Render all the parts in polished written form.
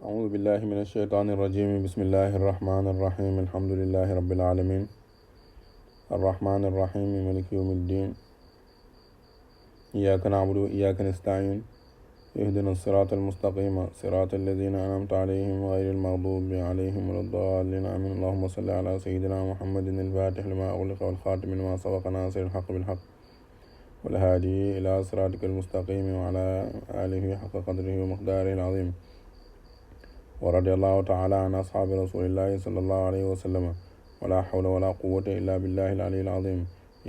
أعوذ بالله من الشيطان الرجيم. بسم الله الرحمن الرحيم. الحمد لله رب العالمين الرحمن الرحيم مالك يوم الدين. إياك نعبد وإياك نستعين. اهدنا الصراط المستقيم صراط الذين أنعمت عليهم غير المغضوب عليهم ولا الضالين آمين. اللهم صل على سيدنا محمد الفاتح لما أغلق والخاتم لما سبق ناصر الحق بالحق والهادي إلى صراطك المستقيم وعلى آله حق قدره ومقداره العظيم. ورضي الله تعالى عن أصحاب رسول الله صلى الله عليه وسلم ولا حول ولا قوة إلا بالله العلي العظيم.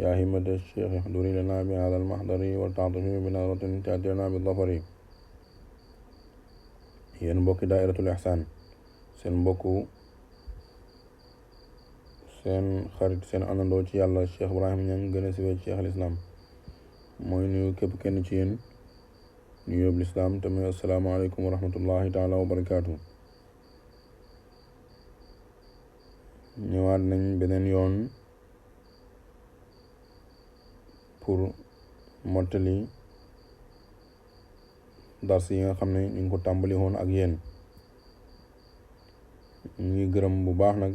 يا همة الشيخ احضري لنا بهذا المحضر والتعطفي بنظرة تأتي لنا بالظفر. yéen mbokki daayiratul ihsaan seen mbokku seen xarit seen àndandoo ci yàlla Cheikh Ibrahim Niang gën a siwee Cheikh al Islam mooy nuyu képp kenn ci yéen nuyoo bu lislaam te muy asalaamaaleykum wa rahmatullahi taala wa barakaatu. ñëwaat nañ beneen yoon pour mottali dars yi nga xam ne ñu ngi ko tàmbali woon ak yéen. ñu ngi gërëm bu baax nag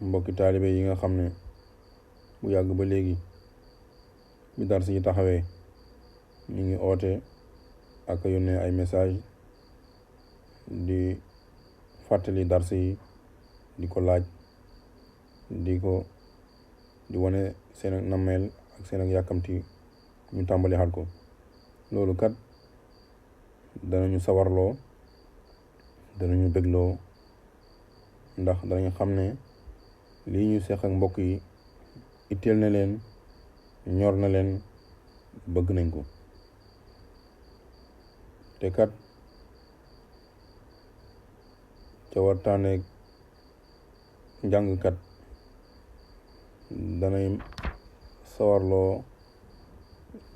mbokki taalibe yi nga xam ne bu yàgg ba léegi bi dars yi taxawee ñu ngi oote ak yónnee ay message di fàttali dars yi di ko laaj di wane seen ak nammeel ak seen ak yàkkamti ñu tàmbali xat ko. loolu kat danañu sawarloo, danañu bégloo, ndax danañu xam ne lii ñu seq ak mbokk yi itteel na leen, ñor na leen, bëgg nañ ko. te kat ca waxtaanee njàngkat danay sawarloo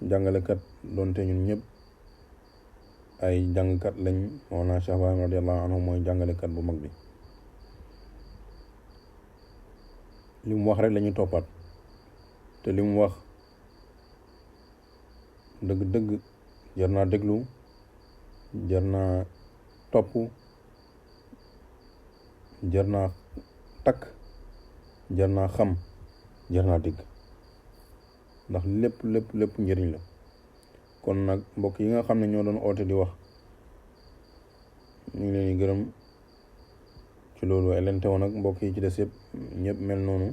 jàngalekat doonte ñun ñëpp ay jàngkat lañ. Mawlana Cheikh Ibrahim radiyallahu anhu mooy jàngalekat bu mag bi. li mu wax rek lañuy toppaat, te li mu wax dëgg-dëgg jar naa déglu, jar naa topp, jar naa takk, jar naa xam, jar naa dégg, ndax lépp njëriñ la. kon nag mbokk yi nga xam ne ñoo doon oote di wax, ñu ngi leen di gërëm ci loolu. waaye leen teewoon nag mbokk yi ci des yëpp ñëpp mel noonu,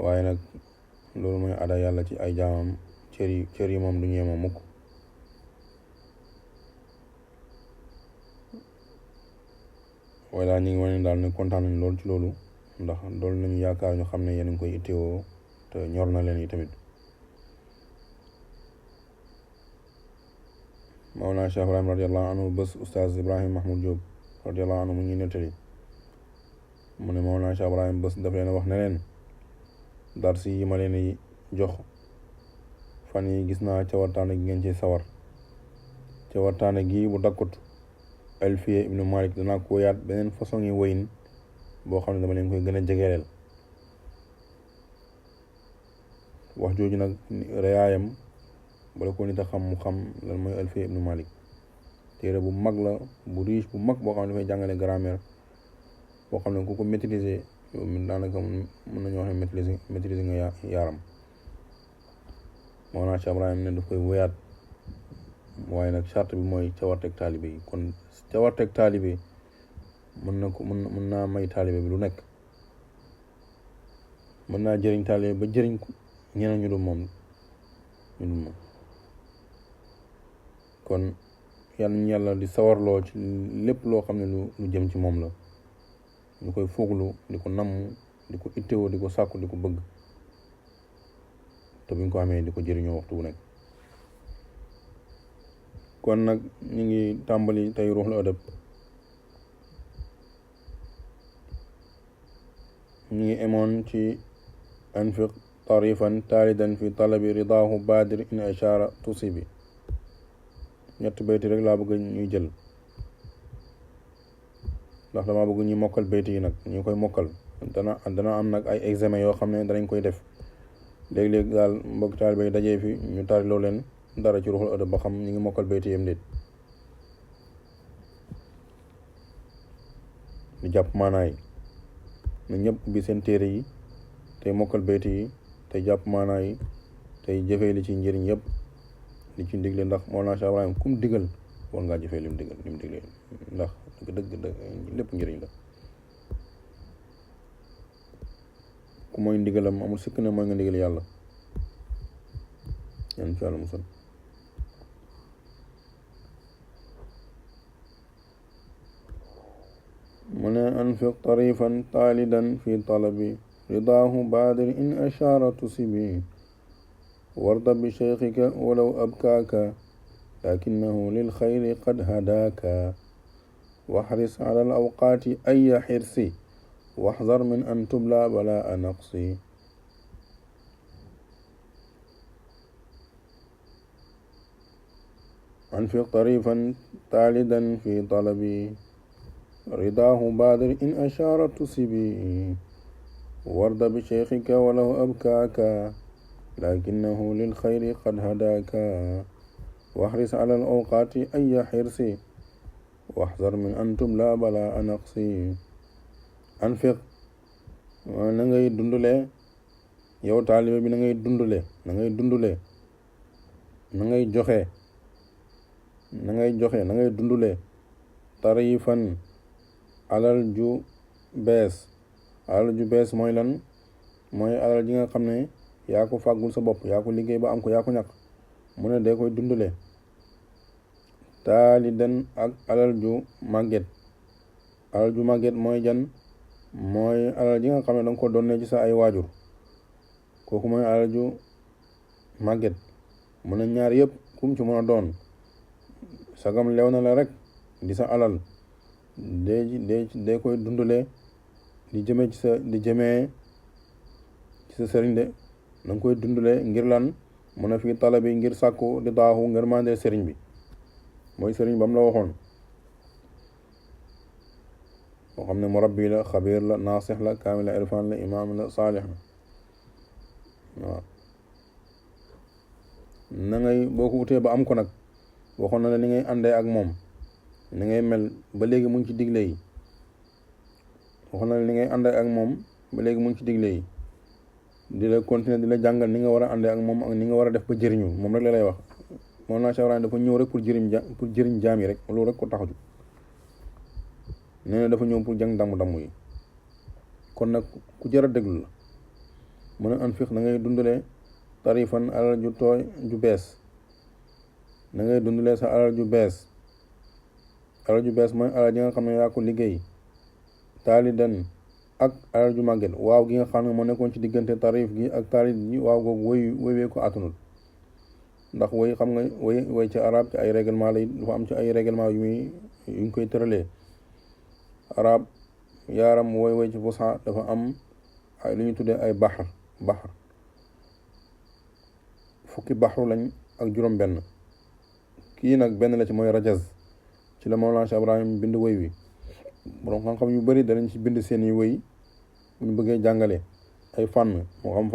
waaye nag loolu mooy ada yàlla ci ay jaamam. cër yi moom du ñeema mukk. waaye daal ñu ngi wane daal ne kontaan nañ lool ci loolu, ndax loolu nañu yaakaar ñu xam ne yéen a ngi koy itteewoo te ñor na leen yi tamit. Mawlana Cheikh Ibrahim radiyallahu anhu bés Oustaz Ibrahim Mahmoud Diop radiyallahu anhu mu ngi nettali mu ne Mawlana Cheikh Ibrahim bés daf leen wax ne leen dars yi ma leen jox fan yi gis naa ca waxtaane gi ngeen ci sawar. ca waxtaane gi bu dakkut Alfiya ibnu Malik danaa ko yaat beneen façon yi woyin boo xam ne dama leen koy gën a jegeeleel. wax jooju nag reyaayam bala ko nit a xam mu xam lan mooy Alfiya ibnu Malik. téere bu mag la, bu riche, bu mag boo xam ne dafay jàngale grammaire, boo xam ne ku ko maîtriser yow mi daanaka mën nañu wax ne maîtriser nga yaaram. Mawlana Cheikh Ibrahim ne daf koy woyaat, waaye nag charte bi mooy cawarteeg taalibe yi. kon cawarteeg taalibe mën naa may taalibe bi lu nekk, mën naa jëriñ taalibe ba jëriñ ñeneen ñu dul moom. kon yàlla di sawarloo ci lépp loo xam ne lu jëm ci moom la, ñu koy fooglu, di ko namm, di ko ittewoo, di ko sàkku, di ko bëgg, te buñ ko amee di ko jëriñoo waxtu wu nekk. kon nag ñu ngi tàmbali tey ruuxul adab. ñu ngi emoon ci anfiq tarifan taalidan fi talabi ridaahu baadir in ashara tusibi. ñetti bayti rek laa bëgg ñuy jël, ndax dama bëgg ñu mokkal bayti yi nag ñu koy mokkal. dana am nag ay examen yoo xam ne danañ koy def léeg-léeg daal mbokk taalibe yi dajee fi ñu tariloo leen dara ci ruuxul adab ba xam ñu ngi mokkal bayti yam déet di jàpp maanaay na ñëpp ubbi seen téere yi tey mokkal bayti yi tey jàpp maanaay yi tey jëfee li ci njëriñ yëpp li ci digle ndax Mawlana Cheikh Ibrahim kum digal war ngaa jëfee lim digle ndax dëgg lépp njëriñ la ku mooy ndigalam amul sikk ne mooy nga ndigal yàlla ñaan ci yàlla musal mu ne anfiq tarifan taalidan fi talabi ridaahu baadir in ashaara tusibi warda bi cheikhika walaw abkaaka lakinahu lil xayri qad hadaaka waxris ala al awqaati aya xirsi waxzar min an tubla balaa naqsi anfiq tarifan taalidan fi talabi ridaahu baadir in ashaara tusibi warda bi cheikhika walaw abkaaka lakinahu lil xayri qad hadaaka waxris ala al awqaati aya xirsi waxzar min an tubla balaa naqsi anfiq na ngay dundule yow taalibe bi na ngay dundule na ngay dundule na ngay joxe na ngay dundule tarifan alal ju bees mooy lan mooy alal ji nga xam ne yaa ko fàggul sa bopp yaa ko liggéey ba am ko yaa ko ñàkk mu ne dee koy dundule taalidan ak alal ju màgget mooy jan mooy alal ji nga xam ne danga ko doon ci sa ay waajur kooku mooy alal ju màgget mu ne ñaar yëpp kum ci mën a doon sagam lew na la rek di sa alal dee koy dundule di jëmee ci sa sëriñ de na nga koy dundule ngir lan mu ne fii tala bi ngir sàkku di daaxu ngir mandee sëriñ bi mooy sëriñ ba mu la waxoon moo xam ne murabbi la xabiir la naasix la kaamil la irfan la imaam la saalix la waaw na ngay boo ko utee ba am ko nag waxoon na la ni ngay àndee ak moom ni ngay mel ba léegi mu ngi ci digle yi waxoon na la ni ngay àndee ak moom ba léegi mu ngi ci digle yi di la continuer di la jàngal ni nga war a àndee ak moom ak ni nga war a def ba jëriñu moom rek la lay wax moom naa Cheikh Ibrahim dafa ñëw rek pour jëriñ jaam yi rek loolu rek ko taxaju nee na dafa ñëw pour jàng damm yi kon nag ku jar a déglu la mu ne anfiq na ngay dundalee tarifan alal ju tooy ju bees na ngay dundalee sa alal ju bees mooy alal ji nga xam ne yaa ko liggéey taalidan ak alal ju màgget waaw gi nga xam ne moo nekkoon ci diggante tarif gi ak taalid gi waaw googu woy ko atunul ndax woy xam nga woy ci arab ci ay règlement lay dafa am ci ay règlement yuñ koy tëralee arab yaaram woy ci fusa dafa am ay lu ñu tuddee ay baxar fukki baxru lañ ak juróom benn kii nag benn la ci mooy rajaz ci la Mawlana Cheikh Ibrahim bind woy wi borom xam-xam yu bari danañ ci bind seen i woy bu ñu bëggee jàngale ay fànn moo xam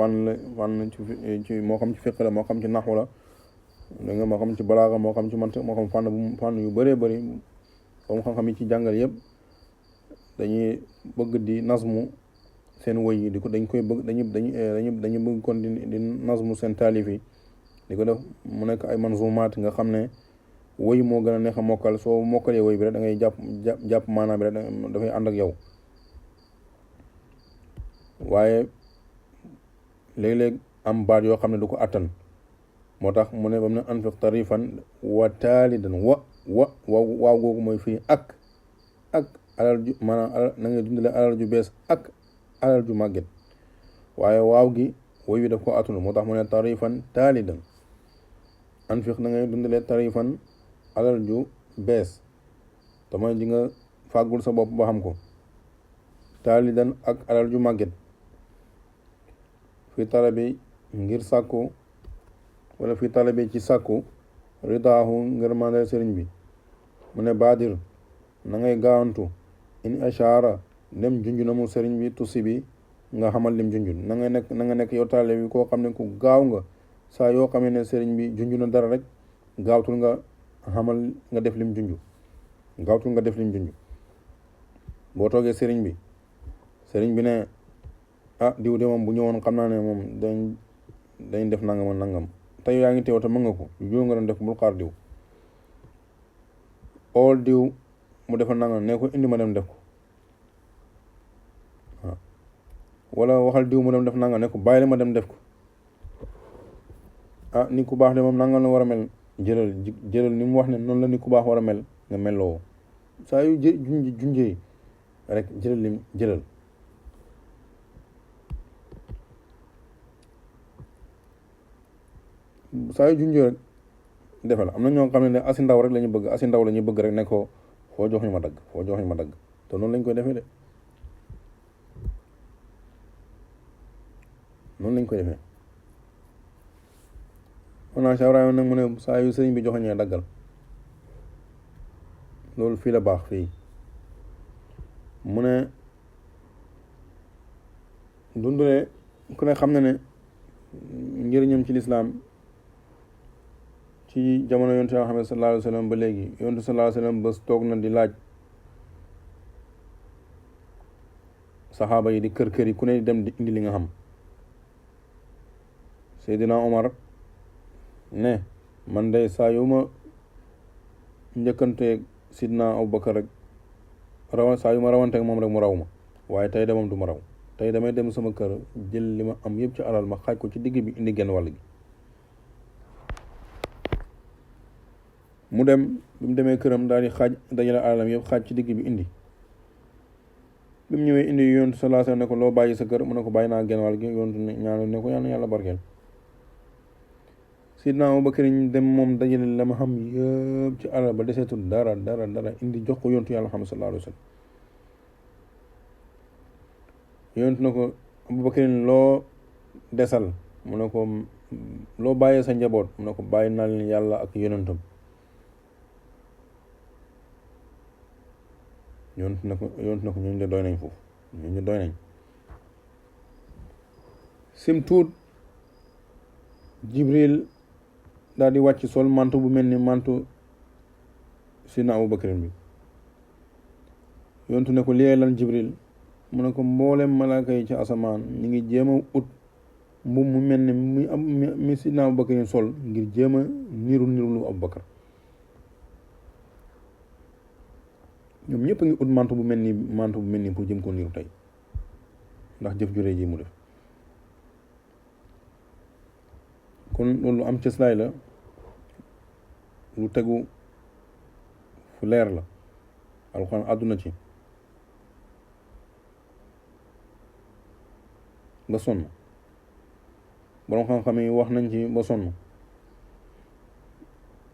moo xam ci fiq la moo xam ci naxu la da nga moo xam ci balaaga moo xam ci mantiq moo xam fànn yu bëree bëri borom xam-xam yi ci jàngale yëpp dañuy bëgg di nazmu seen woy yi dañ koy bëgg dañu bëgg kon di nazmu seen taalif yi di ko def mu nekk ay manzumaat nga xam ne woy moo gën a neex a mokkal soo mokkalee woy bi rek da ngay jàpp maanaam bi rek dafay ànd ak yow waaye léeg-léeg am baat yoo xam ne du ko attan moo tax mu ne ba mu ne anfiq tarifan wa taalidan waaw googu mooy fii ak alal ju maanaam na ngay dundale alal ju bees ak alal ju màgget waaye waaw gi woy wi daf ko attanul moo tax mu ne tarifan taalidan anfiq na ngay dundale tarifan alal ju bees te mooy di nga fàggul sa bopp ba xam ko taalidan ak alal ju màgget fi talabi ngir sàkku wala fi talabi ci sàkku ridaahu ngir mandal sëriñ bi mu ne baadir na ngay gaawantu in ashaara dem junj na mu sëriñ bi tusi bi nga xamal lim junj na nga nekk yow taalibe bi koo xam ne ku gaaw nga saa yoo xamee ne sëriñ bi junj na dara rek gaawtul nga xamal nga def lim junj gaawtul nga def lim junj boo toogee sëriñ bi ne ah diw de moom bu ñëwoon xam naa ne moom dañ def nangam nangam tey yaa ngi teew te mën nga ko joo nga doon def bul xaar diw ool diw mu defal nangam ne ko indi ma dem def ko waaw wala waxal diw mu dem def nangam ne ko bàyyi la ma dem def ko ah nit ku baax de moom nangam la war a mel jëlal ni mu wax ne noonu la nit ku baax war a mel nga melloo saa yu junjee rek jëlal saa yu junjee rek defal am na ñoo xam ne asi ndaw rek la ñu bëgg asi ndaw la ñu bëgg rek ne ko foo jox ñu ma dagg te noonu lañ koy defee de noonu lañ koy defee maanaam Cheikh Ibrahima nag mu ne saa yu sëriñ bi joxoñee daggal loolu fii la baax fii mu ne dundule ku ne xam na ne njëriñam ci lislaam ci jamono yontu Yàlla Muhammad sallallahu alayhi wa sallam ba léegi yontu sallallahu alayhi wa sallam bés toog na di laaj saxaaba yi di kër yi ku ne di dem di indi li nga xam Seydina Omar ne man day saa yu ma njëkkanteeg Sidna Abubakar rek saa yu ma rawanteeg moom rek mu raw ma waaye tey de moom du ma raw tey damay dem sama kër jël li ma am yëpp ci alal ma xaaj ko ci digg bi indi genn wàll gi mu dem bi mu demee këram daal di xaaj dajale alalam yëpp xaaj ci digg bi indi bi mu ñëwee indi yontu sallallahu alayhi wasallam ne ko loo bàyyi sa kër mu ne ko bàyyi naa genn wàll gi yontu ñaanal ne ko yàlla barkeel Sidna Abubakar dem moom dajale la ma xam yëpp ci alal ba deseetul dara indi jox ko yontu yàlla Muhammad sallallahu alayhi wasallam yontu na ko Abubakar loo desal mu ne ko loo bàyyee sa njaboot mu ne ko bàyyi naa leen yàlla ak yonentam yontu na ko ñooñu de doy nañ foofu ñooñu doy nañ sim tuut Jibril daal di wàcc sol mantu bu mel ni mantu Sidna Abubakar bi yontu ne ko lii lan Jibril mu ne ko mboolem malaaka yi ci asamaan ñu ngi jéem a ut mbubb mu mel ni mi Sidna Abubakar sol ngir jéem a niru lu Abubakar ñoom ñëpp a ngi ut mantu bu mel ni pour jëm ko niru tey ndax jëf jure ji mu def kon loolu am cëslaay la lu tegu fu leer la alxuraan àdduna ci ba sonn borom xam-xam yi wax nañ ci ba sonn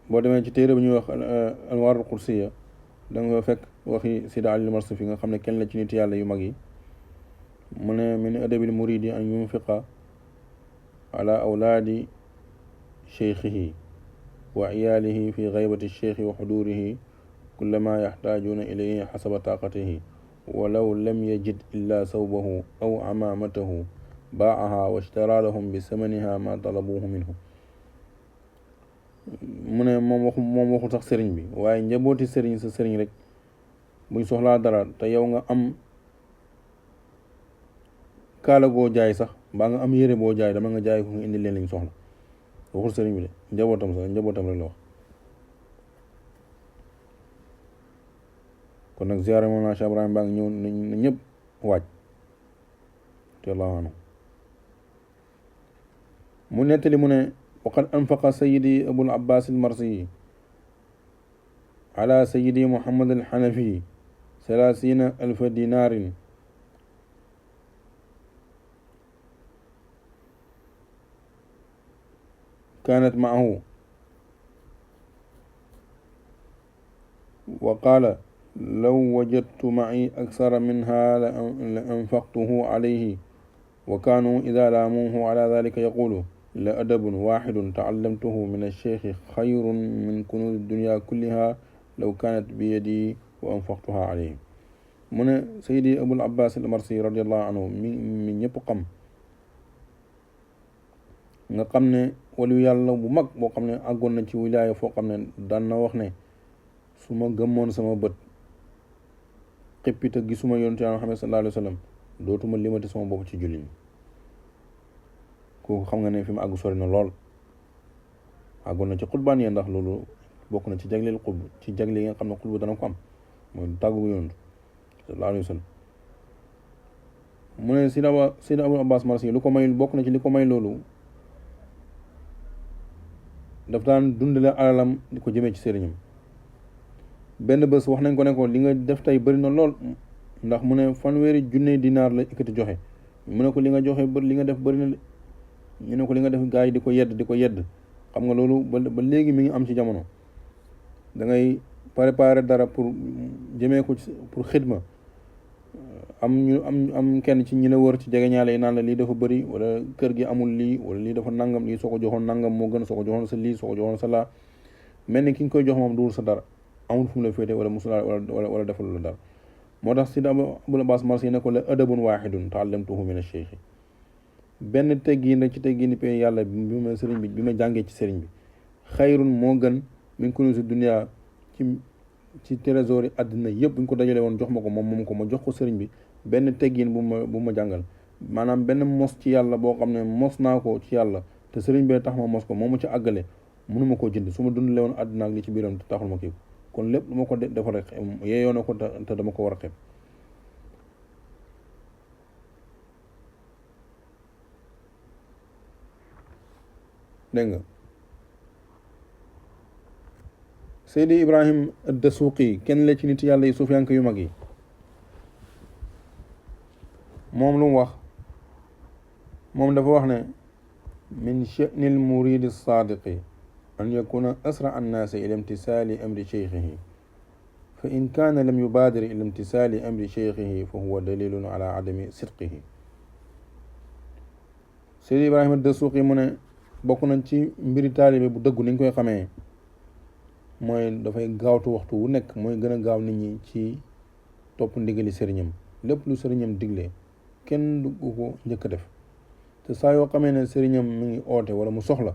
boo demee ci téere bi ñuy wax Anwaarul Qudsiya da nga fekk waxi Sidi Ali Marsifi nga xam ne kenn la ci nit yàlla yu mag yi mu ne min adabil muridi an yunfiqa ala awlaadi cheikhihi wa iyaalihi fi gaybati cheikhi wa xudurihi kullama yaxtaajuuna ilayhi xasaba taaqatihi walaw lam yajid illa sawbahu aw amaamatahu baacaha wa ishtara lahum bi samaniha ma talabuhu minhu mu ne moom waxul sax sëriñ bi waaye njabooti sëriñ sa sëriñ rek buñ soxlaa dara te yow nga am kaala goo jaay sax mbaa nga am yére boo jaay dama nga jaay ko nga indi leen liñ soxla waxul sëriñ bi de njabootam rek la wax kon nag ziyaare moom Cheikh Ibrahim baa ngi ñëw na ñëpp waaj te allahu anhu mu nettali mu ne waqad anfaqa sayidi abul abbas almarsi ala sayidi muhammad alxanafi 30,000 dinaarin كانت معه وقال لو وجدت معي أكثر منها لأنفقته عليه وكانوا إذا لاموه على ذلك يقول لأدب واحد تعلمته من الشيخ خير من كنوز الدنيا كلها لو كانت بيدي وأنفقتها عليه من سيدي أبو العباس المرسي رضي الله عنه من يبقم nga xam ne waliyu yàlla bu mag boo xam ne àggoon na ci wilaaya foo xam ne daan na wax ne su ma gëmmoon sama bët xippite gisuma yonent yàlla Muhammad sallallahu alayhi wa sallam dootuma limati sama bopp ci julli ñi kooku xam nga ne fi mu àgg sori na lool àggoon na ci xutbaan yi ndax loolu bokk na ci jagleel xutb ci jagle yi nga xam ne xutb dana ko am mooy tàggu yonent sallallahu alayhi wa sallam mu ne Seydi Abul Abbas Marsi lu ko may bokk na ci li ko may loolu daf daan dundale alalam di ko jëmee ci sëriñam benn bés wax nañ ko ne ko li nga def tey bëri na lool ndax mu ne 1,000 dinaar la ikkati joxe mu ne ko li nga joxe li nga def bëri na ñu ne ko li nga def gaa yi di ko yedd xam nga loolu ba léegi mi ngi am ci jamono da ngay préparer dara pour jëmee ko pour xidma am kenn ci ñi la wër ci jegeñaale yi naan la lii dafa bëri wala kër gi amul lii wala lii dafa nangam lii soo ko joxoon nangam moo gën soo ko joxoon sa lii soo ko joxoon sa laa mel ni ki nga koy jox moom duwul sa dara amul fu mu la féete wala musula wala defal la dara moo tax Seydi Abul Abbas Marsi ne ko la adabun waahidun ta'allamtuhu min ash-shaykh benn teggiin rek ci teggiini pay yàlla bi ma jàngee ci sëriñ bi xayrun moo gën min kunuusi dunya ci trésor yi àddina yëpp bu ñu ko dajale woon jox ma ko moom ko ma jox ko sëriñ bi benn teggiin bu ma jàngal maanaam benn mos ci yàlla boo xam ne mos naa ko ci yàlla te sëriñ bee tax ma mos ko moo ma ci àggale mënuma koo jënd su ma dundale woon àddina ak li ci biiram te taxul ma kii kon lépp lu ma ko defal rek yeeyoo na ko te dama ko war a xeeb dégg nga Seydi Ibrahim ad-Dasuuqi kenn la ci nit yàlla yi suufiyanke yu mag yi moom lu mu wax moom dafa wax ne min sha'ni al-muridi as-saadiqi an yakuna asra annaasi ila imtisaali amri cheikhihi fa in kaana lam yubaadir ila imtisaali amri cheikhihi fa huwa dalilun ala adami sidqihi Seydi Ibrahim ad-Dasuuqi mu ne bokk nañ ci mbiri taalibe bu dëggu ni ñu koy xamee mooy dafay gaawtu waxtu wu nekk mooy gën a gaaw nit ñi ci topp ndigali sëriñam lépp lu sëriñam digle kenn du ko njëkk a def te saa yoo xamee ne sëriñam mi ngi oote wala mu soxla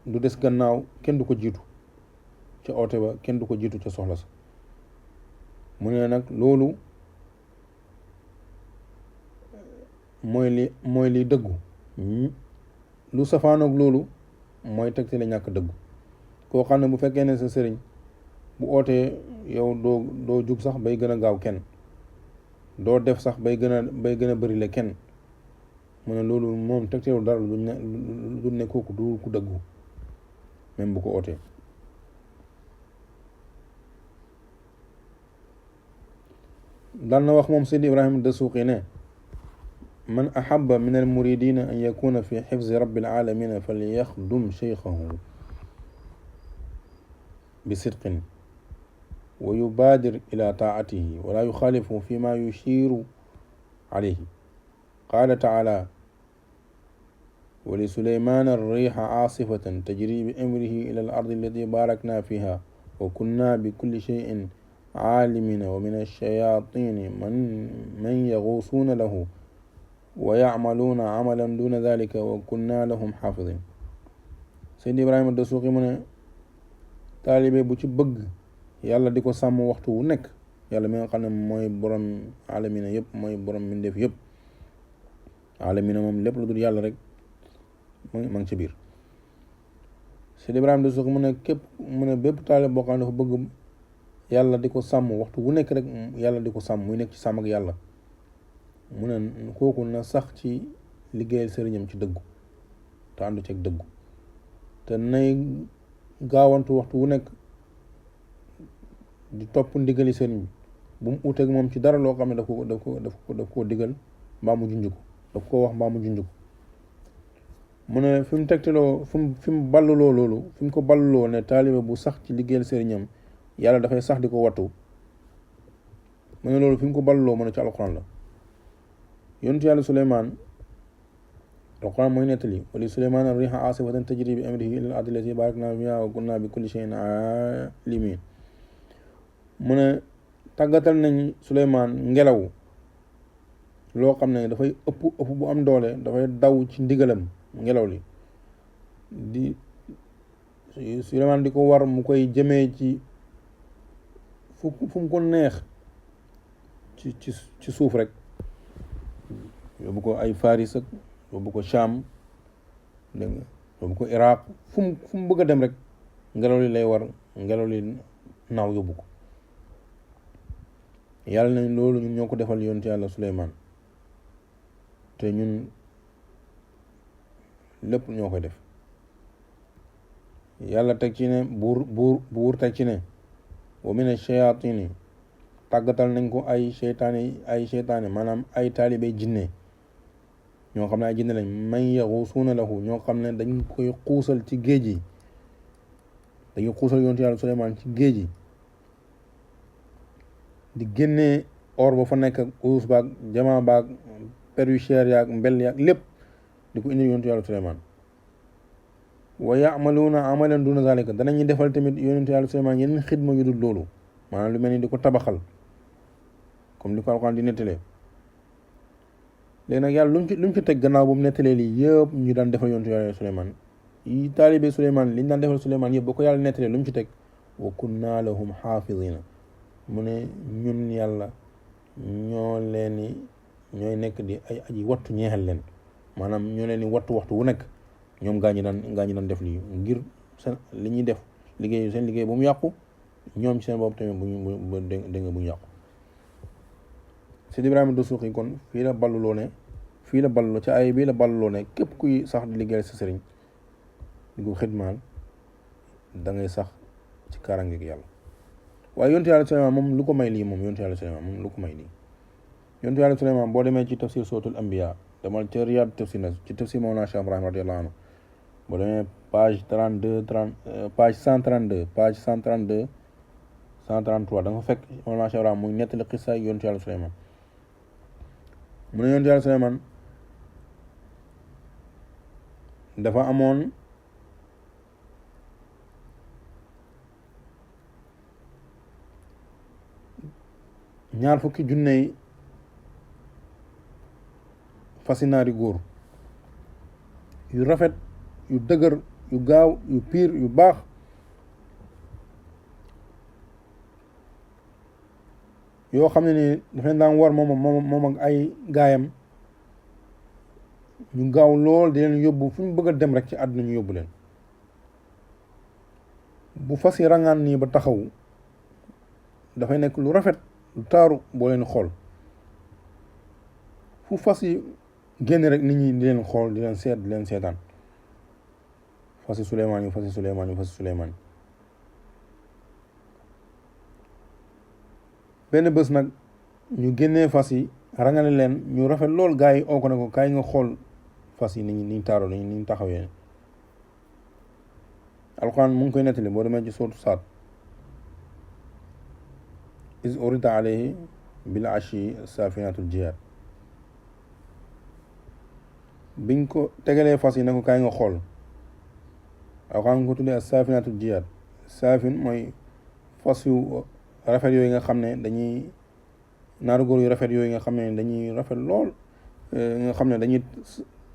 du des gannaaw kenn du ko jiitu ca oote ba kenn du ko jiitu ca soxla sa mu ne nag loolu mooy li dëggu lu safaanoog loolu mooy tegte la ñàkk dëggu koo xam ne bu fekkee ne sa sëriñ bu ootee yow doo jug sax bay gën a gaaw kenn doo def sax bay gën a bëri le kenn mu ne loolu moom tegteelu dara lu ne kooku du ku dëggu même bu ko ootee daan na wax moom Seydi Ibrahim ad-Dasuuqi ne man ahabba min al-muridina an yakuna fi xifzi rabbil alamina falyaxdum cheykhahu بصدق ويبادر إلى طاعته ولا يخالفه فيما يشير عليه قال تعالى ولسليمان الريح عاصفة تجري بأمره إلى الأرض التي باركنا فيها وكنا بكل شيء عالمين ومن الشياطين من يغوصون له ويعملون عملا دون ذلك وكنا لهم حافظين سيدي إبراهيم الدسوقي من taalibe bu ci bëgg yàlla di ko sàmm waxtu wu nekk yàlla mi nga xam ne mooy borom alamina yëpp mooy borom mbindeef yëpp alamina moom lépp lu dul yàlla rek ma ngi ci biir Seydi Ibrahima Dasuuqi mu ne mu ne bépp taalibe boo xam ne dafa bëgg yàlla di ko sàmm waxtu wu nekk rek yàlla di ko sàmm muy nekk ci sàmm ak yàlla mu ne kooku na sax ci liggéeyal sëriñam ci dëggu te àndu ci ak dëggu te nay gaawantu waxtu wu nekk di topp ndigali sëriñ bi bu mu uteeg moom ci dara loo xam ne daf koo digal mbaa mu junj ko daf koo wax mbaa mu junj ko mu ne fi mu tegtaloo fi mu balluloo loolu fi mu ko balluloo ne taalibe bu sax ci liggéeyal sëriñam yàlla dafay sax di ko wattu mu ne loolu fi mu ko balluloo mu ne ci alquran la yonentu yàlla Suleymaan alquran mooy nettali wali Suleymaan ar-riiha aasifatan tajri bi amrihi ila al-ardi allati baaraknaa fiihaa wa kunnaa bi kulli shay'in aalimiin mu ne tàggatal nañ Suleymaan ngelaw loo xam ne dafay ëpp bu am doole dafay daw ci ndigalam ngelaw li di Suleymaan di ko war mu koy jëmee ci fu mu ko neex ci suuf rek yóbbu ko ay Faris ak yóbbu ko Sham dégg nga yóbbu ko Iraq fu mu bëgg a dem rek ngelaw li lay war ngelaw li naaw yóbbu ko. yàlla nañ loolu ñun ñoo ko defal yonent yàlla Suleymaan te ñun lépp ñoo koy def. yàlla teg ci ne buur teg ci ne wa mina shayaatini tàggatal nañ ko ay seytaane maanaam ay taalibe jinne ñoo xam ne ay jinne lañ man yaxuusuuna lahu ñoo xam ne dañ koy xuusal ci géej yi dañuy xuusal yonent yàlla Suleymaan ci géej yi di génnee or ba fa nekk ak urus baag jamaa baag per cher yaag mbel yaag lépp di ko indi yonent yàlla Suleymaan wa ya'maluuna amalan duna zalika danañu defal tamit yonent yàlla Suleymaan yeneen xidma yu dul loolu maanaam lu mel ni di ko tabaxal comme li ko Alxuraan di nettalee. léegi nag yàlla lu mu ci teg gannaaw bu mu nettalee lii yëpp ñu daan defal yonent yàlla Suleymaan yi taalibe Suleymaan liñ daan defal Suleymaan yëpp ba ko yàlla nettalee lu mu ci teg wa kunna lahum xaafidina mu ne ñun yàlla ñooy nekk di ay aji wattu ñeexal leen maanaam ñoo leen di wattu waxtu wu nekk ñoom gaa ñi daan def lii ngir seen li ñuy def seen liggéey bu mu yàqu ñoom ci seen bopp tamit bu ñu yàqu. Seydi Ibrahima Dasuuxi kon fii la balluloo ci ay bii la balluloo ne képp kuy sax di liggéeyal sa sëriñ di ko xidmaal da ngay sax ci kaaraangeeg yàlla. waaye yonent yàlla Suleymaan moom lu ko may lii yonent yàlla Suleymaan boo demee ci tafsir suratul anbiya demal ci Riyaad tafsir na ci tafsir Mawlana Cheikh Ibrahim radiyallahu anhu boo demee page 132 page 133 da nga fa fekk Mawlana Cheikh Ibrahim muy nettali xissa yonent yàlla Suleymaan mu ne yonent yàlla Suleymaan dafa amoon ñaar fukki junney fasinaari góor yu rafet yu dëgër yu gaaw yu piir yu baax yoo xam ne ni dafa leen daan war moom ak ay gaayam ñu gaaw lool di leen yóbbu fu ñu bëgg a dem rek ci àdduna ñu yóbbu leen bu fas yi rangaan nii ba taxaw dafay nekk lu rafet lu taaru boo leen xool fu fas yi génn rek nit ñi di leen xool di leen seet di leen seetaan fasi Suleymaan benn bés nag ñu génnee fas yi rangale leen ñu rafet lool gaa yi oo ko ne ko kaay nga xool fas yi ni ñu taaroo ni ñu taxawee. Alxuraan mu ngi koy nettali boo demee ci sootu Saad is urida alayhi bil ashi safinatul jihaad biñ ko tegalee fas yi ne ko kaay nga xool Alxuraan nga ko tuddee safinatul jihaad saafin mooy fas yu rafet yooyu nga xam ne dañuy naaru góor yu rafet yooyu nga xam ne dañuy rafet lool nga xam ne dañuy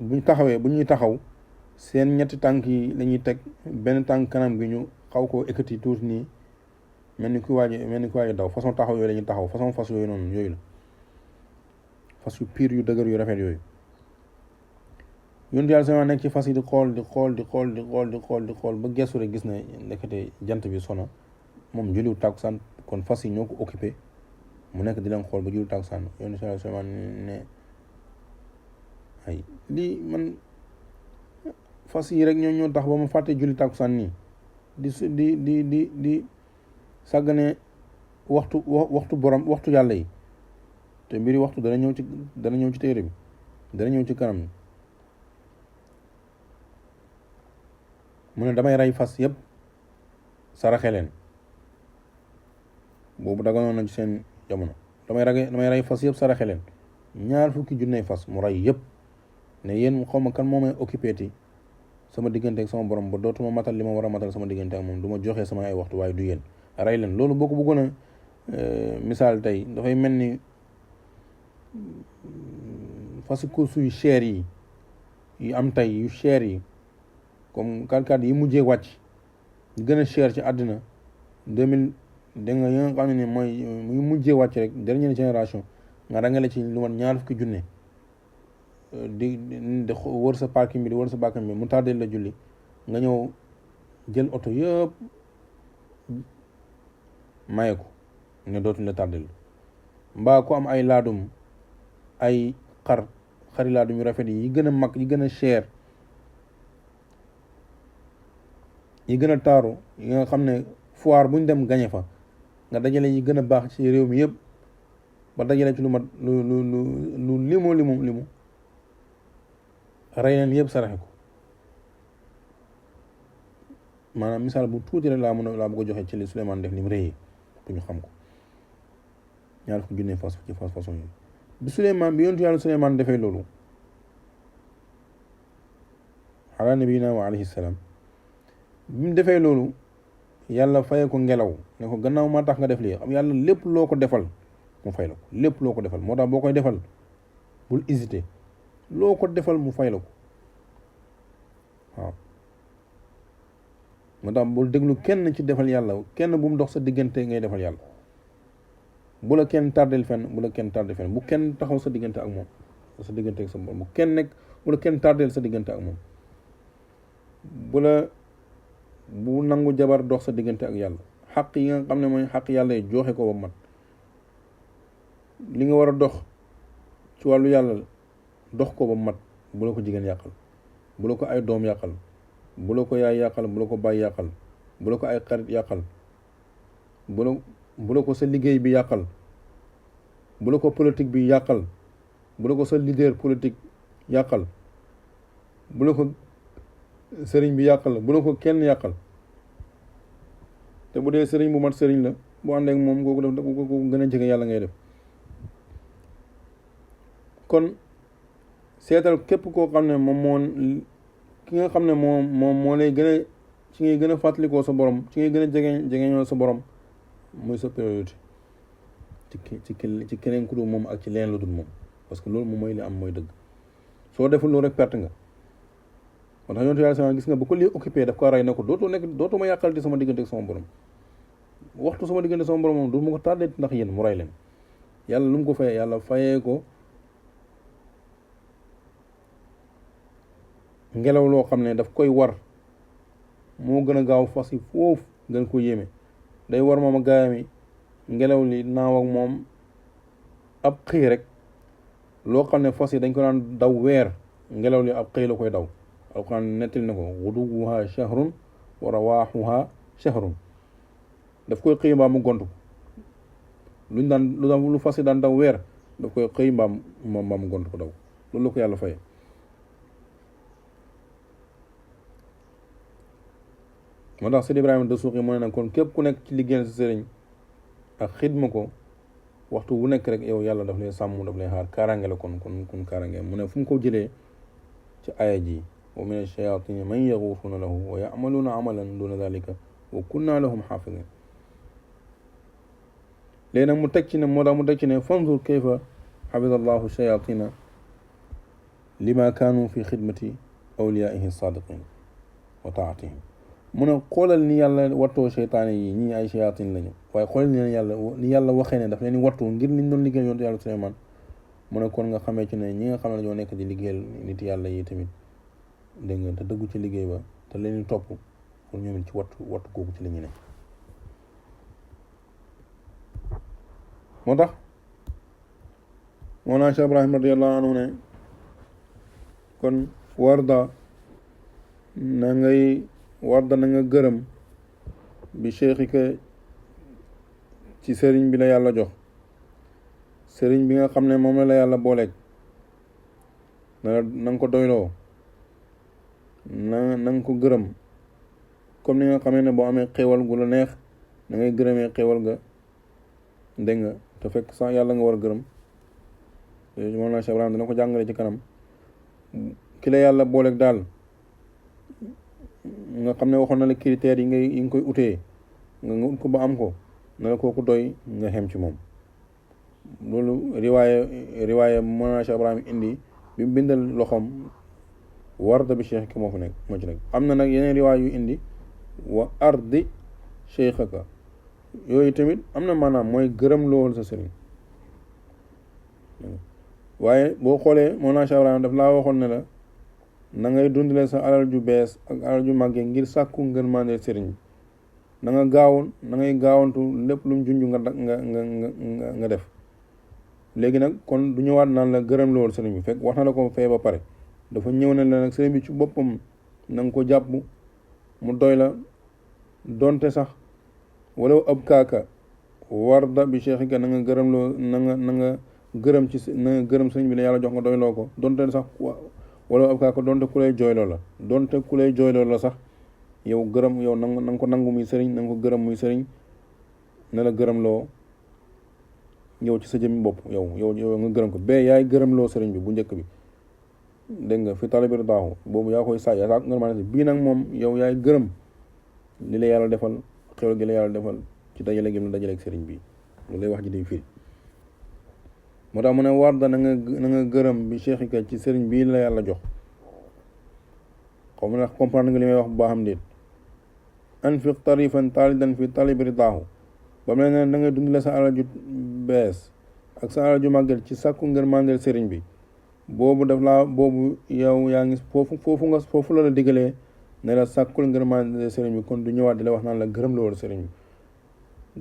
bu ñuy taxaw seen ñetti tànk yi lañuy teg benn tànk kanam gi ñu xaw koo ekkati tuuti nii mel ni ku waaj daw façon taxaw yooyu la ñuy taxaw façon fas yooyu noonu yooyu la fas yu piir yu dëgër yu rafet yooyu yonent yàlla sama nekk ci fas yi di xool ba gestu rek gis ne ndekete jant bi sona moom julliwu tàkkusaan kon fas yi ñoo ko occupé mu nekk di leen xool ba julliwu tàkkusaan yonent yàlla sama ne ay lii man fas yi rek ñoo tax ba ma fàtte julli tàkkusaan nii di sàggane waxtu borom waxtu yàlla yi te mbiri waxtu dana ñëw ci téere bi dana ñëw ci kanam mu ne damay rey fas yëpp saraxe leen boobu daganoon na ci seen jamono damay rey fas yëpp saraxe leen ñaar fukki junney fas mu rey yëpp ne yéen xaw ma kan moo may occupé ti sama diggante ak sama borom ba dootuma matal li ma war a matal sama diggante ak moom du ma joxe sama ay waxtu waaye du yéen rey leen loolu boo ko bëggoon a misaal tey dafay mel ni fas course yu cher yi yu am tey yu cher yi comme 4x4 yi mujjee wàcc yu gën a cher ci àddina 2000 da nga yi nga xam ne mooy yu mujjee wàcc rek dernière génération nga rangale ci lu mat 20 junne di wër sa parking bi di wër sa parking bi mu tardé la julli nga ñëw jël oto yëpp maye ko ne dootuñ la tardé mbaa ku am ay laadum ay xari laadum yu rafet yi gën a mag yi gën a cher yi gën a taaru yi nga xam ne foire bu ñu dem gañe fa nga dajale yi gën a baax ci réew mi yëpp ba dajale ci lu mat lu limu rey leen yëpp saraxe ko maanaam misaal bu tuuti rek laa bëgg a joxe ci li Souleymane def ni mu rëyee pour ñu xam ko 20 junne fas ci façon yi bi yontu yàlla Souleymane defee loolu ala nabiyina wa alayhi salaam bi mu defee loolu yàlla faye ko ngelaw ne ko gannaaw maa tax nga def lii xam yàlla lépp loo ko defal mu fay la ko lépp loo ko defal moo tax boo koy defal bul hésiter loo ko defal mu fay la ko waaw moo tax bul déglu kenn ci defal yàlla kenn bu mu dox sa diggante ngay defal yàlla bu la kenn tardel fenn bu kenn taxaw sa diggante ak moom sa diggante ak sa borom bu la kenn tardel sa diggante ak moom bu nangu jabar dox sa diggante ak yàlla xaq yi nga xam ne mooy xaq yàlla yi joxe ko ba mat li nga war a dox ci wàllu yàlla dox ko ba mat bu la ko jigéen yàqal bu la ko ay doom yàqal bu la ko yaay yàqal bu la ko baay yàqal bu la ko ay xarit yàqal bu la ko sa liggéey bi yàqal bu la ko politique bi yàqal bu la ko sa leader politique yàqal bu la ko sëriñ bi yàqal bu la ko kenn yàqal te bu dee sëriñ bu mat sëriñ la bu ànd ak moom kooku gën a jege yàlla ngay def kon seetal képp koo xam ne ki nga xam ne moo lay gën a ci ngay gën a fàttalikoo sa borom ci ngay gën a jegeñoo sa borom muy sa priorité ci keneen ku dul moom ak ci leen lu dul moom parce que loolu moom mooy li am mooy dëgg soo deful loolu rek perte nga moo tax yonent yàlla gis nga ba ko lii occupé daf ko rey ne ko dootoo ma yàqal di sama diggante ak sama borom waxtu sama diggante sama borom moom du ma ko tardé ndax yéen mu rey leen yàlla lu mu ko fayee yàlla fayee ko ngelaw loo xam ne daf koy war moo gën a gaaw fas yi foofu gën ko yéeme day war moom a gaayam yi ngelaw li naaw ak moom ab xëy rek loo xam ne fas yi dañ ko daan daw weer ngelaw li ab xëy la koy daw alquran nettil na ko guduwuha shahrun wa rawaaxuha shahrun daf koy xëy mbaam mu gontu lu fas yi daan daw weer daf koy xëy mbaam mu gontu ko daw loolu la ko yàlla faye moo tax Seydi Ibrahima Dasuuqi mu ne nag kon képp ku nekk ci liggéeyal sa sëriñ ak xidma ko waxtu wu nekk rek yow yàlla daf lay sàmm daf lay xaar kaaraange la kon kaaraange mu ne fu mu ko jëlee ci aaya ji wa min ash-shayaatini man yaxuusuuna lahu wa ya'maluuna amalan duuna dalika wa kunna lahum xaafidin léegi nag mu teg ci ne fanzur kayfa xafida allahu shayaatina lima kaanu fi xidmati awliyaihi saadiqin wa taatihim mu ne xoolal ni yàlla wattoo seytaane yi ñii ay shayaatin lañu waaye xoolal ni yàlla waxee ne daf leen di wattu ngir liñ doon liggéey yontu yàlla Suleymaan mu ne kon nga xamee ci ne ñi nga xam ne ñoo nekk di liggéeyal nit yàlla yi tamit dégg nga te dëggu ci liggéey ba te leen di topp kon ñoom ci wattu kooku ci la ñu ne moo tax Mawlana Cheikh Ibrahim radiyallahu anhu ne kon warda na nga gërëm bi cheikhika ci sëriñ bi la yàlla jox sëriñ bi nga xam ne moom la yàlla booleeg na nga ko doyloo na nga ko gërëm comme ni nga xamee ne boo amee xéewal gu la neex da ngay gërëmee xéewal ga dégg nga te fekk sax yàlla nga war a gërëm moom la Cheikh Ibrahim dina ko jàngale ci kanam ki la yàlla booleeg daal nga xam ne waxoon na la critères yi nga koy utee nga ut ko ba am ko na la kooku doy nga xem ci moom loolu riwaaye Mawlana Cheikh Ibrahim indi bi mu bindal loxoom warda bi cheikh ki moo ci nekk am na nag yeneen riwaay yu indi wa ardi cheikhaka yooyu tamit am na maanaam mooy gërëm lool sa sëriñ waaye boo xoolee Mawlana Cheikh Ibrahima daf laa waxoon ne la na ngay dundale sa alal ju bees ak alal ju màggee ngir sàkku ngërmande sëriñ bi na ngay gaawantu lépp lu mu junj nga def léegi nag kon du ñëwaat naan la gërëm lool sëriñ bi fekk wax na la ko fee ba pare dafa ñëw ne la nag sëriñ bi ci boppam na nga ko jàpp mu doy la donte sax wala ab kaaka warda bi cheikh ka na nga gërëm loo na nga gërëm sëriñ bi la yàlla jox nga doyloo ko donte sax wala ab kaaka donte ku lay jooyloo la sax yow gërëm yow na nga ko nangu muy sëriñ na nga ko gërëm muy sëriñ ne la gërëm loo yow ci sa jëmmi bopp yow nga gërëm ko bee yaay gërëm loo sëriñ bi bu njëkk bi dégg nga fi talibir daaxu boobu yaa koy yaa saako nga si bii nag moom yow yaay gërëm li la yàlla defal xéwal gi la yàlla defal ci dajale gi la dajaleeg sëriñ bi loolu lay wax ji di firi moo tax mu ne warda na nga gërëm bi cheikh ka ci sëriñ bii la yàlla jox xaw ma ndax comprendre nga li may wax bu baaxam déet anfiq tarifan talidan fi talibir daaxu ba mu ne na nga dundale sa alal ju bees ak sa alal ju màggal ci sàkku ngër mandel sëriñ bi boobu yow yaa ngi foofu la diggalee ne la sàkkul ngër mandel sëriñ bi kon du ñëwaat di la wax naan la gërëm la war sëriñ bi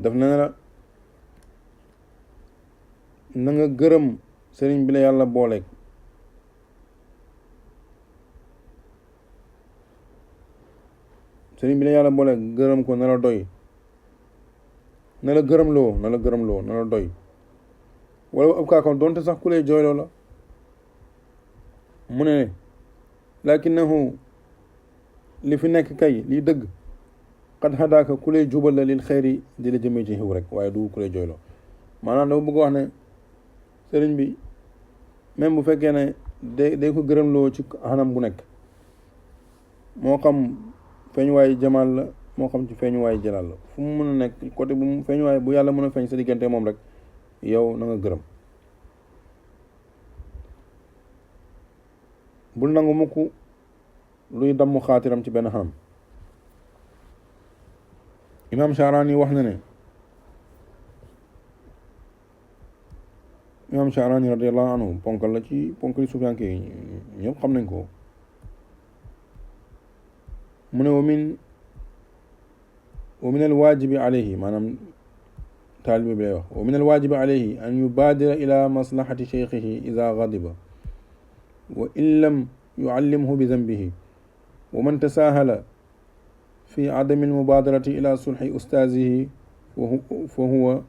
daf na la na nga gërëm sëriñ bi la yàlla booleeg gërëm ko na la doy na la gërëm loo na la doy wala ab kaakam doonte sax ku lay jooyloo la mu ne lakinahu li fi nekk kay liy dëgg xad xadaaka ku lay jubal la lil xeyri di la jëmee ci xiw rek waaye du ku lay jooyloo maanaam dafa bëgg wax ne sëriñ bi même bu fekkee ne day ko gërëm loo ci xanam bu nekk moo xam feeñuwaay jamaal la moo xam ci feeñuwaay jalaal la fu mu mën a nekk côté bu mu feeñuwaay bu yàlla mën a feeñ sa diggante moom rek yow na nga gërëm bul nangu mukk luy damm xaatiram ci benn xanam imaam Sha'rani wax na ne imaam Sha'rani radiyallahu anhu ponkal la ci ponkali sufiyanke yi ñëpp xam nañ ko mu ne wa min alwaajibi alayhi maanaam taalibe bi lay wax wa min alwaajibi alayhi an yubaadira ila maslahati cheikhihi ida gadiba wa in lam yuallimhu bi zanbihi wa man tasaahala fi adami almubaadarati ila sulhi ustaazihi fa huwa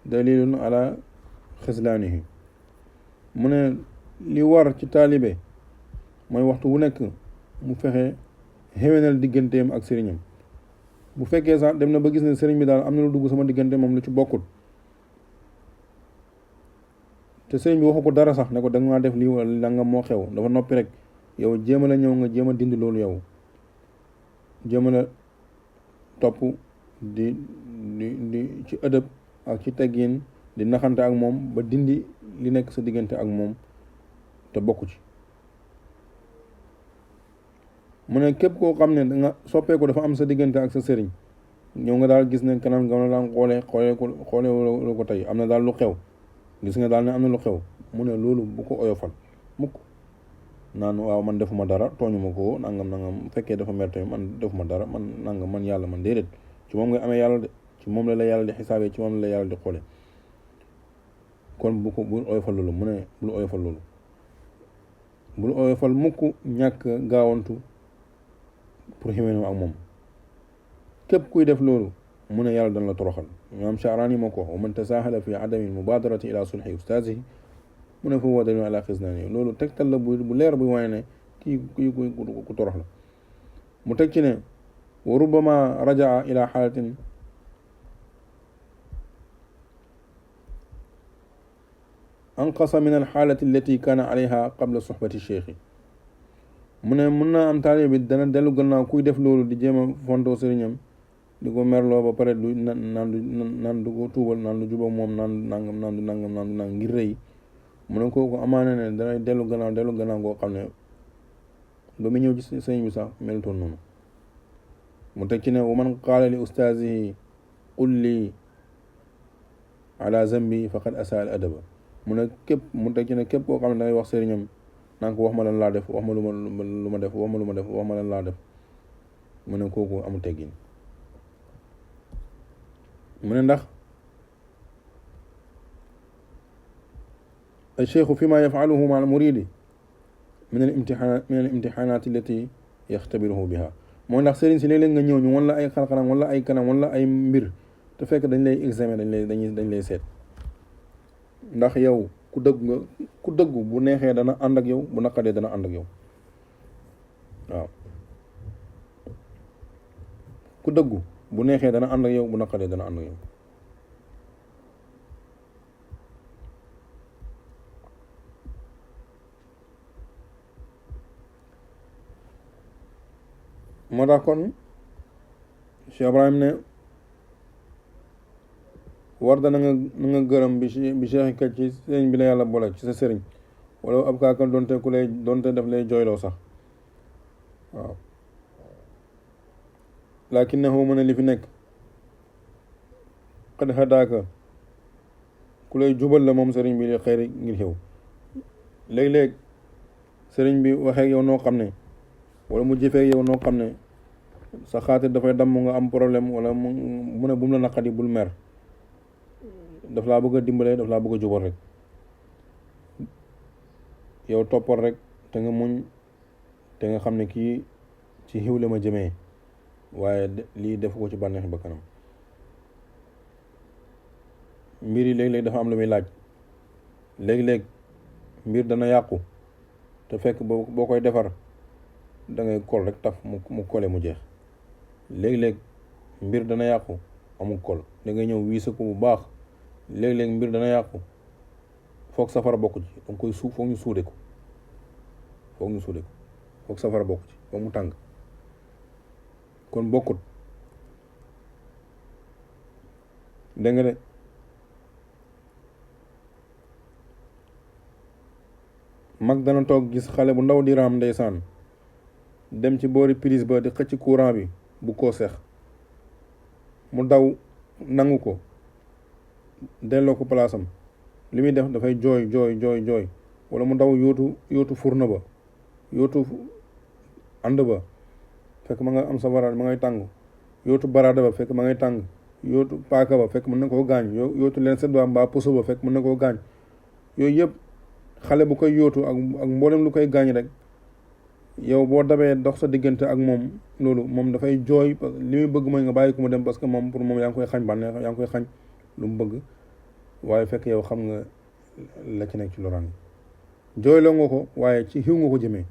dalilun ala xislaanihi mu ne li war ci taalibe mooy waxtu wu nekk mu fexe xéwénal digganteem ak sëriñam bu fekkee sax dem na ba gis ne sëriñ bi daal am na lu dugg sama diggante moom lu ci bokkut te sëriñ bi waxu ko dara sax ne ko da nga def lii wala la nga moo xew dafa noppi rek yow jéem a la ñëw nga jéem a dindi loolu yow jéem a la topp di ci ëdëb ak ci teggin di naxante ak moom ba dindi li nekk sa diggante ak moom te bokku ci mu ne képp koo xam ne danga soppeeku dafa am sa diggante ak sa sëriñ ñëw nga daal gis ne kanam nga na daan xoolee ko tey am na daal lu xew gis nga daal ne am na lu xew mu ne loolu bu ko oyofal mukk naan waaw man defuma dara tooñu ma ko nangam fekkee dafa mer tamit man defuma dara man nangam man yàlla man déedéet ci moom nga amee yàlla de ci moom la yàlla di xisaabee ci moom la yàlla di xoole kon bul oyofal loolu mu ne bul oyofal mukk ñàkk gaawantu pour xéwénoo ak moom képp kuy def loolu mu ne yàlla dana la toroxal imaam Sha'rani moo ko wax wa man tasaahala fi adami mubaadarati ila sulhi ustaazihi mu ne fa huwa dalilun ala xislaanihi loolu tegtal la bu leer bu wane ne kii ku torox la mu teg ci ne wa rubbama rajaa ila xaalatin anqasa min alxaalati allati kaana alayha qabla soxbati cheikhi mu ne mun naa am taalibe bi dana dellu gannaaw kuy def loolu di jéem a fontoo sëriñam di ko merloo ba pare du naan du ko tuubal naan du jubóo moom naan du nangam ngir rëy mu ne kooku amaana ne danay dellu gannaaw goo xam ne ba mu ñëw ci sëñ bi sax melutoon noonu. mu teg ci ne wa man qaala li ustaazihi qul lii ala zambi faqad asaa al adaba. mu teg ci ne képp koo xam ne dangay wax sëriñam naan ko wax ma lan laa def wax ma lu ma def wax ma lan laa def mu ne kooku amul teggin. mu ne ndax الشيخ فيما يفعله مع المريد من الامتحانات التي يختبره بها. moo ndax sëriñ si léeg-léeg nga ñëw ñu wala ay xar-xaram wala ay kanam wala ay mbir te fekk dañ lay examen dañ lay seet ndax yow ku dëggu bu neexee dana ànd ak yow bu naqadee dana ànd ak yow. waaw ku dëggu bu neexee dana ànd ak yow bu naqadee dana ànd ak yow. moo tax kon Cheikh Ibrahim ne war da na nga gërëm bi cheikh kat ci sëriñ bi la yàlla boole ci sa sëriñ wala ab kaakan doonte daf lay jooyloo sax. waaw lakinnahu mën a li fi nekk qad hadaaka ku lay jubal la moom sëriñ bi li xëyri ngir xew. léeg-léeg sëriñ bi waxee yow noo xam ne wala mu jëfee yow noo xam ne sa xaatir dafay damm nga am problème wala mu ne bu mu la naqadi bul mer daf laa bëgg a dimbale daf laa bëgg a jubal rek yow toppal rek te nga muñ te nga xam ne kii ci xiw la ma jëmee waaye lii def ko ci bànneexi ba kanam. mbir yi léeg-léeg dafa am lu muy laaj léeg-léeg mbir dana yàqu te fekk boo koy defar da ngay kol rek taf mu kole mu jeex. léeg-léeg mbir dana yàqu amul kol da ngay ñëw wiisa ko bu baax. léeg-léeg mbir dana yàqu foog safara bokk ci danga koy foog ñu suude ko foog safara bokk ci foog mu tàng kon bokkut. dégg nga de mag dana toog gis xale bu ndaw di raam ndeysaan dem ci boori prise ba di xëcc courant bi bu ko seex mu daw nangu ko delloo ko palaasam li muy def dafay jooy wala mu daw yóotu furna ba yóotu ànd ba fekk ma nga am safara ma ngay tàng yóotu baraada ba fekk ma ngay tàng yóotu paaka ba fekk mën na koo gaañ yóotu leen set ba mbaa puso ba fekk mën na koo gaañ. yooyu yëpp xale bu koy yóotu ak mboolem lu koy gaañ rek yow boo dabee dox sa diggante ak moom loolu moom dafay jooy parce que li muy bëgg mooy nga bàyyi ko mu dem parce que moom pour moom yaa ngi koy xañ bànneex yaa ngi koy xañ lu mu bëgg waaye fekk yow xam nga la ci nekk ci loraan jooyloo nga ko waaye ci xiw nga ko jëmee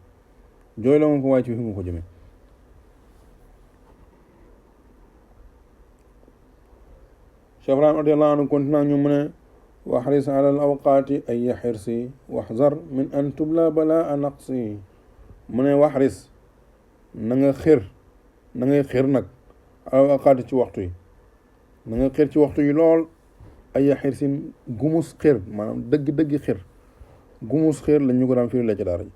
Cheikh Ibrahim radiyallahu anhu continue ñu mu ne waxris ala al awqaati ay xirsi waxzar min an tubla balaa naqsi. mu ne waxris na ngay xir nag ala awqaati ci waxtu yi na nga xir ci waxtu yi lool ay xirsin gumus xir maanaam dëgg-dëgg xir gumus xir la ñu ko daan firi la ci daara ji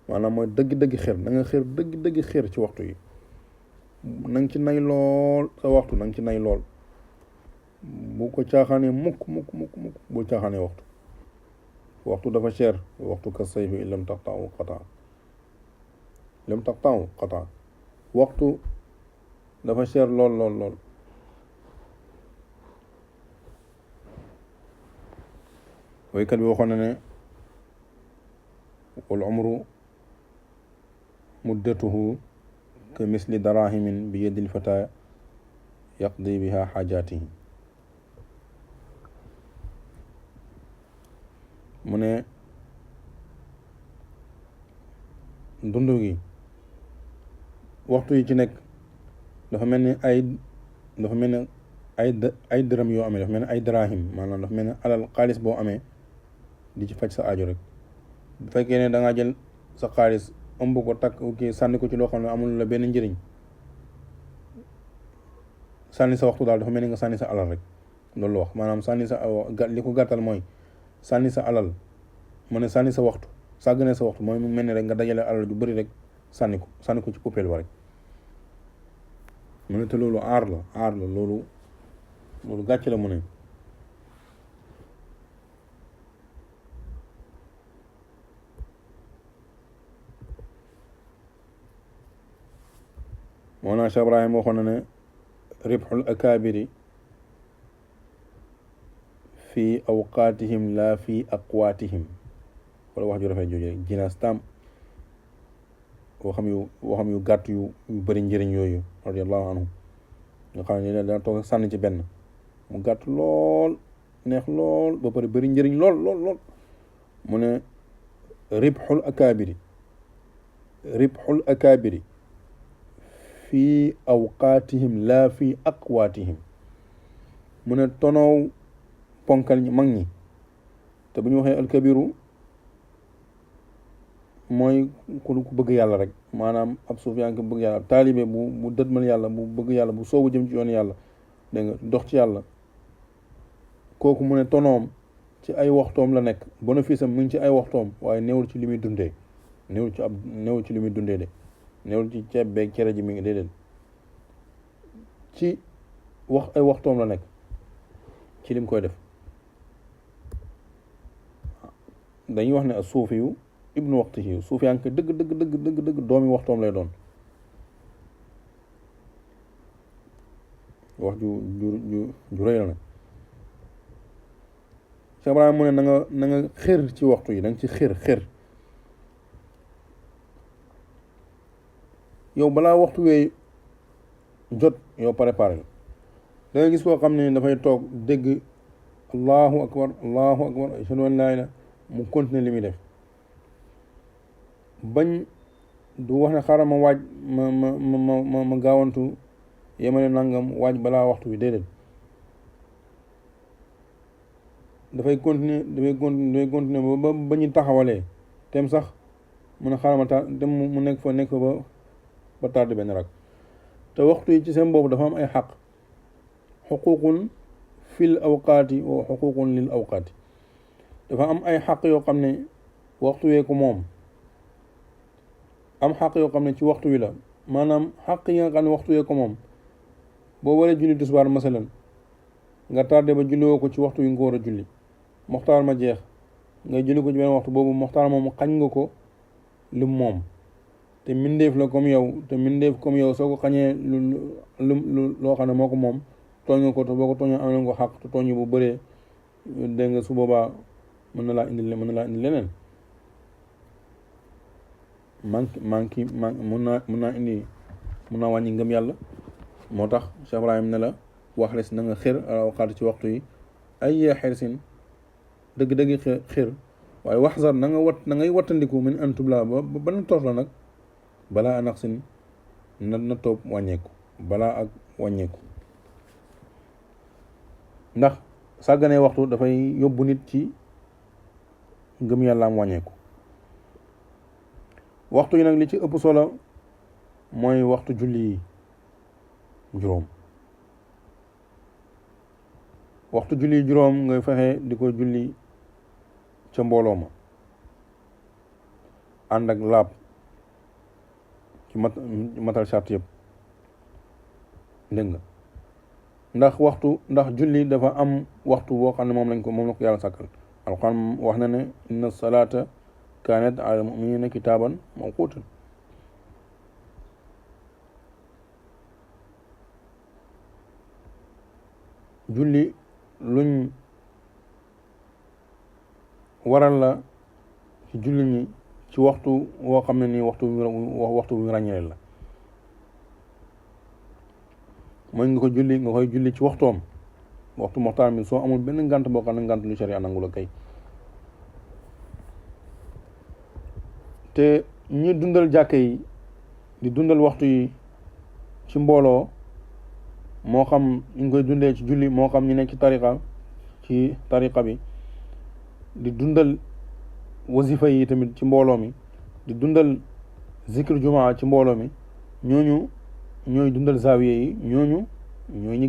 maanaam mooy dëgg-dëgg xir na nga xir dëgg-dëgg xir ci waxtu yi na nga ci nay lool sa waxtu na nga ci nay lool bu ko caaxaanee mukk bu caaxaanee waxtu dafa cher waxtu ka sayfi lam taqta'u qata waxtu dafa cher lool waykat bi waxoon na ne wal umru muddatuhu ka misli darahimin bi yadil fata yaqdi biha xaajaatihi. mu ne dund gi waxtu yi ci nekk dafa mel ni ay dërëm yoo amee dafa mel ni ay darahim maanaam dafa mel ni alal xaalis boo amee di ci faj sa aajo rek. bu fekkee ne da ngaa jël sa xaalis ëmb ko takk kii sànni ko ci loo xam ne amul la benn njëriñ sànni sa waxtu daal dafa mel ni nga sànni sa alal rek loolu wax maanaam sànni sa li ko gàttal mooy sànni sa alal mu ne sànni sa waxtu sàggane sa waxtu mooy mu mel ni rek nga dajale alal ju bëri rek sànni ko ci poubelle ba rek mu ne te loolu aar la loolu gàcce la mu ne moo naa Cheikh Ibrahim waxoon na ne ribxul akaabiri fi awqaatihim la fi aqwaatihim wala wax ju rafet jooju jinaas tam waxam yu gàtt yu bëri njëriñ yooyu radiallahu anhu nga xam ne dana toog sànni ci benn mu gàtt lool neex lool ba pare bëri njëriñ lool mu ne ribxul akaabiri fi awqaatihim la fi aqwaatihim mu ne tonow ponkal ñi mag ñi te bu ñu waxee alkabiru mooy ku bëgg yàlla rek maanaam ab suufiyaan ko bëgg yàlla ab taalibe bu dëdmal yàlla bu bëgg yàlla bu soobu jëm ci yoon yàlla dégg nga dox ci yàlla kooku mu ne tonoom ci ay waxtoom la nekk bénéfice am mu ngi ci ay waxtoom waaye néewul ci li muy dundee néewul ci li muy dundee de néewul ci ceeb beeg cere ji mi ngi déedéet ci ay waxtoom la nekk ci lim koy def dañuy wax ne a suufi yu ibnu waqtihi suufiyaan ko dëgg doomi waxtoom lay doon wax ju rëy la nag Cheikh Ibrahima mu ne na nga xër ci waxtu yi da nga ci xër yow balaa waxtu wee jot yow préparé la da nga gis koo xam ne dafay toog dégg allahu akbar ashhadu an laa ilaaha mu continuer li muy def bañ du wax ne xaaral ma waaj ma gaawantu yemale nangam waaj balaa waxtu bi déedéet dafay continuer ba ñu taxawalee tem sax mun a xaaral ma dem mu nekk fa ba tardé benn rak te waxtu yi ci seen boobu dafa am ay xaq xuququn fil awqaati wa xuququn lil awqaati dafa am ay xaq yoo xam ne waxtu wee ko moom am xaq yoo xam ne ci waxtu wi la maanaam xaq yi nga xam ne waxtu wee ko moom boo waree julli tisbaar masalan nga tardé ba julliwoo ko ci waxtu wi nga ko war a julli moxtaar ma jeex nga julli ko ci benn waxtu boobu moxtaar moom xañ nga ko lim moom te mindeef la comme yow soo ko xañee lu loo xam ne moo ko moom tooñ nga ko te boo ko tooñee am na ko xaq te tooñ bu bëree dégg nga su boobaa mën na laa indi leneen mun naa wàññi ngëm yàlla moo tax Cheikh Ibrahim ne la wax res na nga xër awqaat ci waxtu yi ay xersin dëgg-dëgg xër waaye waxsar na ngay wattandiku min an tubla ba na toos la nag balaa anax sin na toog wàññeeku balaa ak wàññeeku ndax sàgganee waxtu dafay yóbbu nit ci ngëm yàlla am wàññeeku waxtu yi nag li ci ëpp solo mooy waxtu julli juróom waxtu julli juróom ngay fexe di ko julli ca mbooloo ma ànd ak laab ci matal sart yëpp dégg nga ndax julli dafa am waxtu boo xam ne moom la ko yàlla sàkkal alquran wax na ne inna salata kanat ala muminina kitaban mawqutan julli luñ waral la ci julli ñi ci waxtu woo xam ne nii waxtu bu ràññeel la mooy nga koy julli ci waxtoom waxtu moxtaar mi soo amul benn ngànt boo xam ne ngànt lu sharia nangu la kay te ñi dundal jàkke yi di dundal waxtu yi ci mbooloo moo xam ñu ngi koy dundee ci julli moo xam ñu nekk ci tariqa bi di dundal wasifa yi tamit ci mbooloo mi di dundal zikr jumaa ci mbooloo mi ñooy dundal zaawiye yi ñooy ñi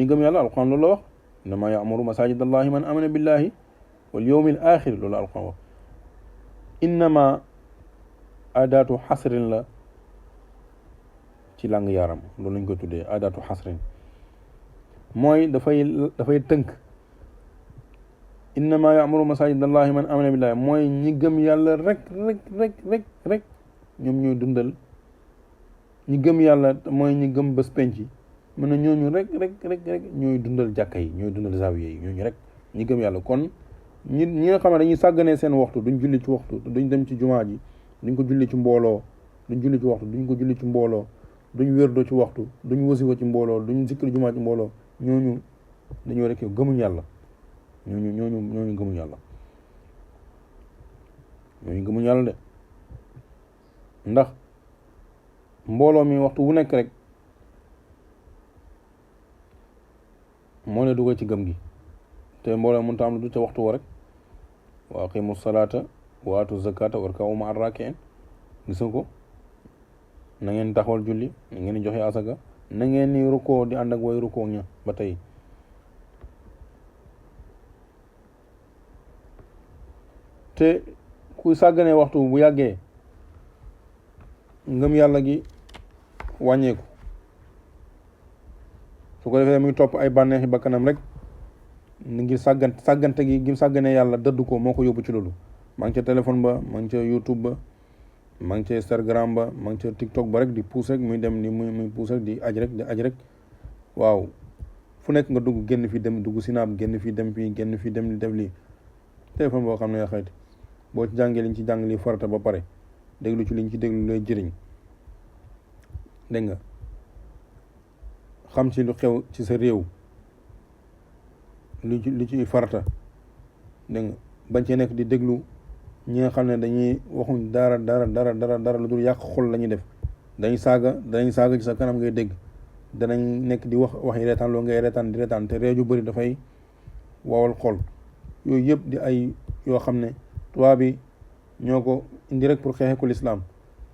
gëm yàlla alquran loolu la wax innama ya'muru masajid allahi man amana billahi wal yawmil axir loolu alquran wax innama adaatu xasrin la ci lang yaram loolu lañ ko tuddee adaatu xasrin mooy dafay tënk innama ya'muru masajid allahi man amana billahi mooy ñi gëm yàlla rek ñoom ñooy dundal ñi gëm yàlla mooy ñi gëm bés penc mën na ñooñu rek ñooy dundal jàkka yi ñooy dundal zawiya yi ñooñu rek ñi gëm yàlla kon ñi nga xam ne dañuy sàgganee seen waxtu duñ julli ci waxtu duñ dem ci jumaa ji duñ ko julli ci mbooloo duñ julli ci waxtu duñ ko julli ci mbooloo duñ wérdo ci waxtu duñ wasifa ci mbooloo duñ zikr jumaa ci mbooloo ñooñu dañoo rek gëmuñ yàlla ñooñu gëmuñ yàlla ñooñu gëmuñ yàlla de ndax mbooloo mi waxtu wu nekk rek moo ne dugal ci gëm gi te mbooloo mënta am lu du ca waxtu woo rek wa aqimu salaata wa atu zakata warka'u ma'a raaki'in gis nga ko na ngeen taxawal julli na ngeen di joxe asaka na ngeen ni rukkoo di ànd ak way rukkoo ña ba tey te kuy sàgganee waxtu bu yàggee ngëm yàlla gi wàññeeku su ko defee muy topp ay bànneexi bakkanam rek ngir sàggante gi gim sàgganee yàlla dëdd ko moo ko yóbbu ci loolu maa ngi ca téléphone ba maa ngi ca YouTube ba maa ngi ca Instagram ba maa ngi ca TikTok ba rek di puus rek muy dem ni muy puus rek di aj rek waaw fu nekk nga dugg génn fii dem dugg Sinaab génn fii dem fii génn fii dem di def lii téléphone boo xam ne yaa xayti boo ci jàngee liñ ci jàng li farata ba pare déglu ci liñ ci déglu lay jëriñ dégg nga xam ci lu xew ci sa réew lu ci farata dégg nga bañ cee nekk di déglu ñi nga xam ne dañuy waxuñ dara lu dul yàq xol la ñuy def dañuy saaga ci sa kanam ngay dégg danañ nekk di waxi reetaan loo ngay reetaan di reetaan te réew yu bëri dafay wawal xol yooyu yëpp di ay yoo xam ne tubaab bi ñoo ko indi rek pour xeexee ko l'islam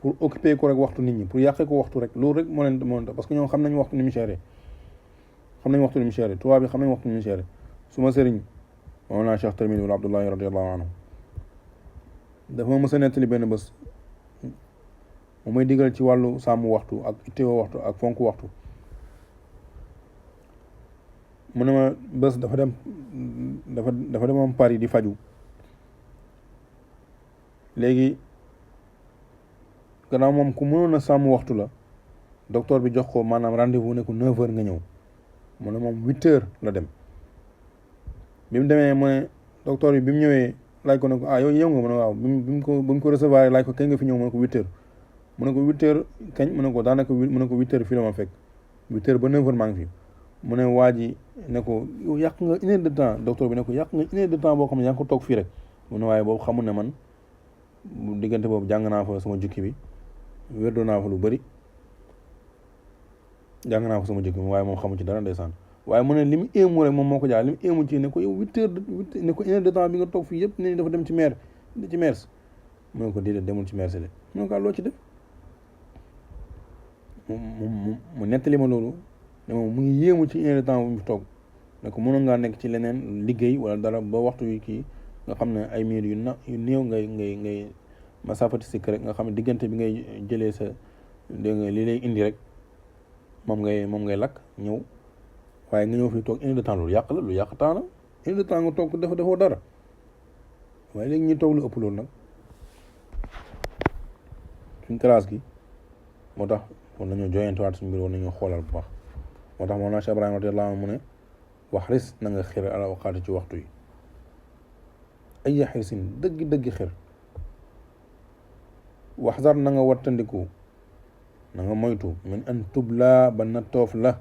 pour occuper ko rek waxtu nit ñi pour yàqee ko waxtu rek loolu rek moo leen parce que ñoom xam nañ waxtu ni mu chéré tubaab bi xam nañ waxtu ni mu chéré suma sëriñ Mawlana Cheikh Tamid wala Abdullahi radiyallahu anhu dafa ma mës a nettali benn bés mu may digal ci wàllu sàmm waxtu ak ittewoo waxtu ak fonk waxtu mu ne ma bés dafa demoon Paris di faju léegi gannaaw moom ku mënoon a sàmm waxtu la docteur bi jox ko maanaam rendez-vous ne ko 9h nga ñëw mu ne moom 8h la dem bi mu demee mu ne docteur bi mu ñëwee laaj ko ne ko yow ñëw nga mu ne waaw bi mu ko recevoir laaj ko kañ nga fi ñëw mu ne ko 8h mu ne ko 8h kañ mu ne ko daanaka mu ne ko 8h fii la ma fekk 8h ba 9h maa ngi fi mu ne waa ji ne ko yow yàq nga 1 heure de temps docteur bi ne ko yàq nga 1 heure de temps boo xam ne yaa ngi ko toog fii rek mu ne waaye boobu xamul ne man diggante boobu jàng naa fa sama jukki bi wérdoo naa fa lu bëri jàng naa fa sama jukki bi waaye moom xamu ci dara ndeysaan waaye mu ne li mu éemu rek moom moo ko jaar li mu éemu ci ne ko yow 8h ne ko 1 heure de temps bi nga toog fii yëpp ne ni dafa dem ci mers mu ne ko déedéet demul ci mers de mu ne ko loo ci def mu nettali ma loolu ne moom mu ngi yéemu ci 1 heure de temps bu mu toog ne ko mënoon ngaa nekk ci leneen liggéey wala dara ba waxtu yu kii nga xam ne ay miir yu néew ngay masafati sikk rek nga xam ne diggante bi ngay jëlee sa dégg nga li lay indi rek moom ngay lakk ñëw waaye nga ñëw fii toog 1 heure de temps loolu yàq la lu yàq temps la 1 heure de temps nga toog defoo dara waaye léegi ñuy toog lu ëpp loolu nag suñ classe gi moo tax war nañoo joyantewaat suñu mbir war nañoo xoolal bu baax moo tax Mawlana Cheikh Ibrahima radiyallahu anhu mu ne wax ris na nga xir ala awqaati ci waxtu yi ay xirsin dëgg xir waxzar na nga wattandiku na nga moytu min an tubla ba na toof la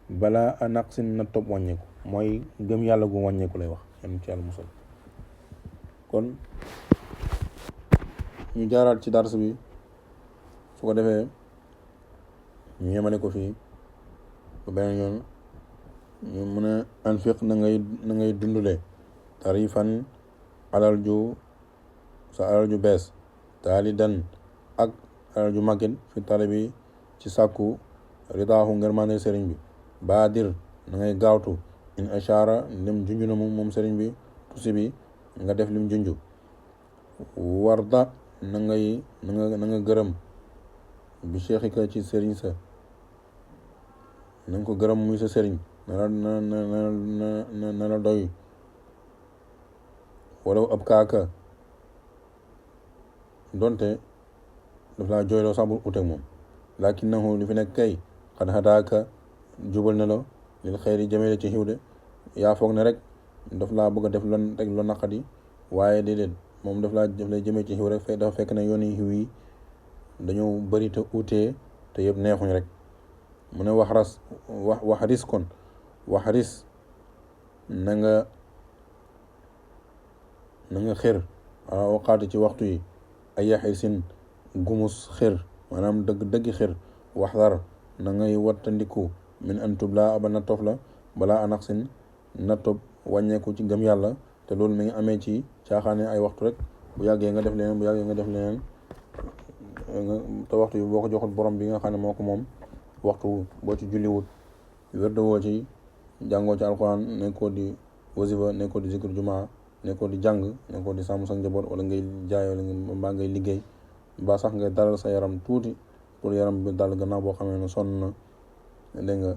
balaa a naqsin na topp wàññeeku mooy gëm yàlla gu wàññeeku lay wax yan ci yàlla musal kon ñu jaaraat ci dars bi su ko defee ñu yemale ko fii ba beneen yoon ñu mën a anfiq na ngay dundule tarifan alal ju bees taalidan ak alal ju màgget fi talibi ci sàkku ridaahu ngërmaande sëriñ bi baadir na ngay gaawtu in ashara ndem junju na moom sëriñ bi tusi bi nga def lim junju warda na nga gërëm bi cheikhika ci sëriñ sa na nga ko gërëm muy sa sëriñ na la doy wala ab kaaka donte daf laa jooyloo sax bu uteeg moom lakinnahu li fi nekk kay xad hadaaka jubal na la lil xayri jëmele ci xiw de yaa foog ne rek daf laa bëgg a def lon teg lo naqadi waaye déedéet moom daf lay jëmee ci xiw rek dafa fekk ne yoon yi xiw yi dañoo bëri te utee te yëpp neexuñ rek mu ne wax ris kon wax ris na nga xër ala waqaati ci waxtu yi ay yaxirsin gumus xër maanaam dëgg xër waxdar na ngay wattandiku min an tubla aba nattof la balaa anaxsin nattob wàññeeku ci gëm yàlla te loolu mi ngi amee ci caaxaane ay waxtu rek bu yàggee nga def leneen te waxtu yi boo ko joxul borom bi nga xam ne moo ko moom waxtu boo ci julliwut wérde woo ci jàngoo ci alquran nekkoo di wasifa nekkoo di zikr jumaa nekkoo di jàng nekkoo di sàmm sa njaboot wala ngay jaay wala mbaa ngay liggéey ba sax ngay dalal sa yaram tuuti pour yaram bi dal gannaaw boo xamee ne sonn na dégg nga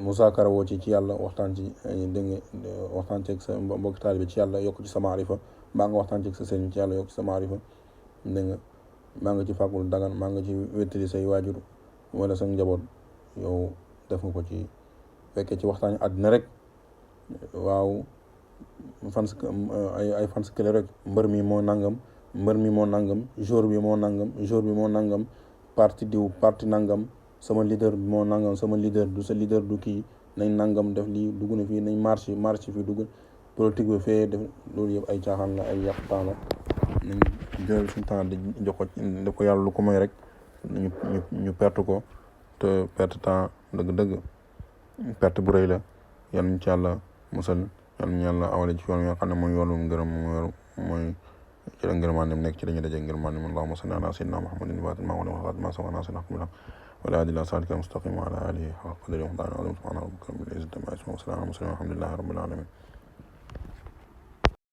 musaakara woo ci yàlla waxtaan ci dégg nga waxtaan ceeg sa mbokki taalibe ci yàlla yokk ci sa maarifa mbaa nga waxtaan ceeg sa sëriñ ci yàlla yokk ci sa maarifa dégg nga maa nga ci fàggul dagan maa nga ci wéttali say waajur wala sa njaboot yow def nga ko ci fekkee ci waxtaan àddina rek waaw ay fans kële rek mbër mi moo nangam jour bi moo nangam parti diw parti nangam sama leader bi moo nangam sama leader du sa leader du kii nañ nangam def lii dugg na fii nañ marche fii dugg politique bi fee def loolu yëpp ay caaxaan la ay yàq temps la nañ jël suñu temps di jox ko def ko yàlla lu ko may rek ñu perte ko te perte temps dëgg perte bu rëy la yal nañ ci yàlla musal yal nañ yàlla awale ci yoon nga xam ne mooy yoonu ngërëm mooy ci la ngërëmaandem nekk ci dañuy daje ngërëmaandem allahumma salli ala sayyidina muhammadin fatima wa ma sama nasina xamila wala adila salika mustaqim wa ala alihi haqqa qadri wa miqdarihi subhana rabbika rabbil izzati amma yasifun wa salamun ala mursalin walhamdulillahi rabbil alamin